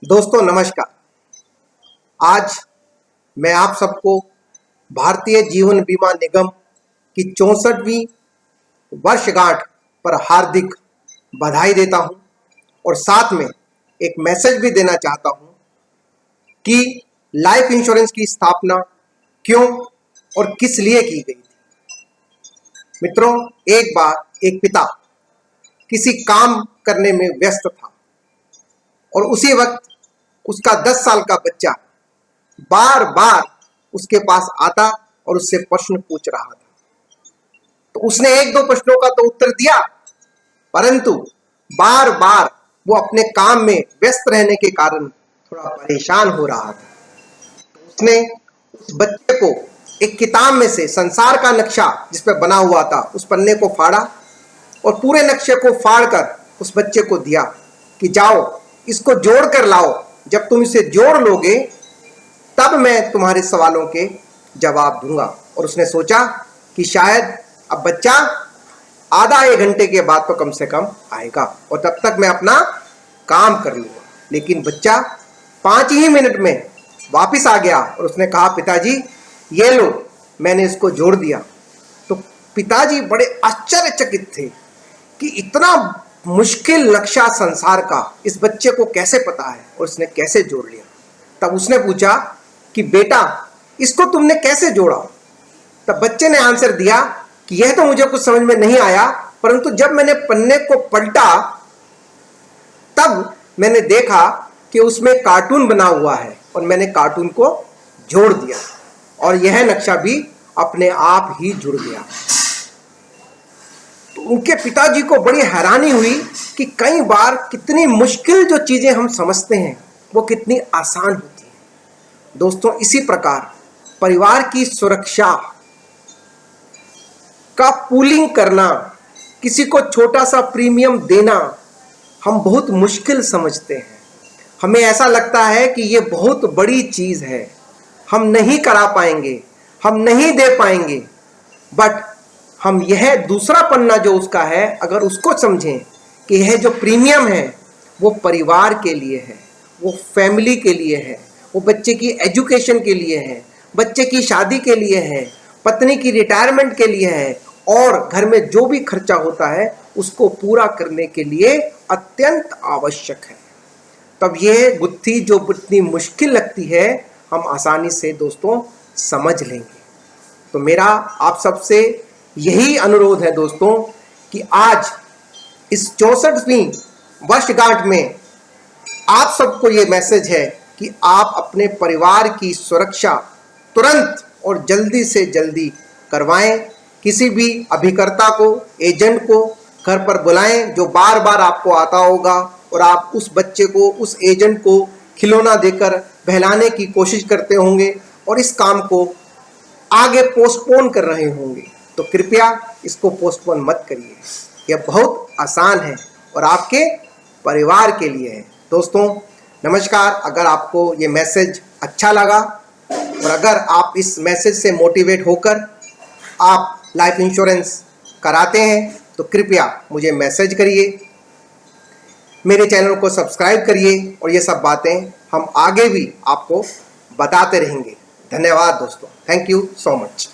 दोस्तों नमस्कार। आज मैं आप सबको भारतीय जीवन बीमा निगम की 64वीं वर्षगांठ पर हार्दिक बधाई देता हूं और साथ में एक मैसेज भी देना चाहता हूं कि लाइफ इंश्योरेंस की स्थापना क्यों और किस लिए की गई थी। मित्रों, एक बार एक पिता किसी काम करने में व्यस्त था और उसी वक्त उसका 10 साल का बच्चा बार बार उसके पास आता और उससे प्रश्न पूछ रहा था। तो उसने एक दो प्रश्नों का तो उत्तर दिया, परंतु बार बार वो अपने काम में व्यस्त रहने के कारण थोड़ा परेशान हो रहा था। तो उसने उस बच्चे को एक किताब में से संसार का नक्शा जिस पर बना हुआ था उस पन्ने को फाड़ा और पूरे नक्शे को फाड़कर उस बच्चे को दिया कि जाओ इसको जोड़ कर लाओ। जब तुम इसे जोड़ लोगे तब मैं तुम्हारे सवालों के जवाब दूंगा। और उसने सोचा कि शायद अब बच्चा आधा एक घंटे के बाद तो कम से कम आएगा और तब तक मैं अपना काम कर लूंगा। लेकिन बच्चा 5 ही मिनट में वापस आ गया और उसने कहा, पिताजी ये लो, मैंने इसको जोड़ दिया। तो पिताजी बड़े आश्चर्यचकित थे कि इतना मुश्किल नक्शा संसार का इस बच्चे को कैसे पता है और उसने कैसे जोड़ लिया। तब उसने पूछा कि बेटा इसको तुमने कैसे जोड़ा। तब बच्चे ने आंसर दिया कि यह तो मुझे कुछ समझ में नहीं आया, परंतु जब मैंने पन्ने को पलटा तब मैंने देखा कि उसमें कार्टून बना हुआ है और मैंने कार्टून को जोड़ दिया और यह नक्शा भी अपने आप ही जुड़ गया। तो उनके पिताजी को बड़ी हैरानी हुई कि कई बार कितनी मुश्किल जो चीजें हम समझते हैं वो कितनी आसान होती है। दोस्तों, इसी प्रकार परिवार की सुरक्षा का पूलिंग करना, किसी को छोटा सा प्रीमियम देना हम बहुत मुश्किल समझते हैं। हमें ऐसा लगता है कि ये बहुत बड़ी चीज है, हम नहीं करा पाएंगे, हम नहीं दे पाएंगे। बट हम यह दूसरा पन्ना जो उसका है, अगर उसको समझें कि यह जो प्रीमियम है वो परिवार के लिए है, वो फैमिली के लिए है, वो बच्चे की एजुकेशन के लिए है, बच्चे की शादी के लिए है, पत्नी की रिटायरमेंट के लिए है और घर में जो भी खर्चा होता है उसको पूरा करने के लिए अत्यंत आवश्यक है। तब यह गुत्थी जो इतनी मुश्किल लगती है हम आसानी से दोस्तों समझ लेंगे। तो मेरा आप सबसे यही अनुरोध है दोस्तों कि आज इस 64वीं वर्षगांठ में आप सबको ये मैसेज है कि आप अपने परिवार की सुरक्षा तुरंत और जल्दी से जल्दी करवाएं। किसी भी अभिकर्ता को, एजेंट को घर पर बुलाएं जो बार बार आपको आता होगा और आप उस बच्चे को, उस एजेंट को खिलौना देकर बहलाने की कोशिश करते होंगे और इस काम को आगे पोस्टपोन कर रहे होंगे। तो कृपया इसको पोस्टपोन मत करिए, यह बहुत आसान है और आपके परिवार के लिए है। दोस्तों नमस्कार। अगर आपको ये मैसेज अच्छा लगा और अगर आप इस मैसेज से मोटिवेट होकर आप लाइफ इंश्योरेंस कराते हैं तो कृपया मुझे मैसेज करिए, मेरे चैनल को सब्सक्राइब करिए और ये सब बातें हम आगे भी आपको बताते रहेंगे। धन्यवाद दोस्तों, थैंक यू सो मच।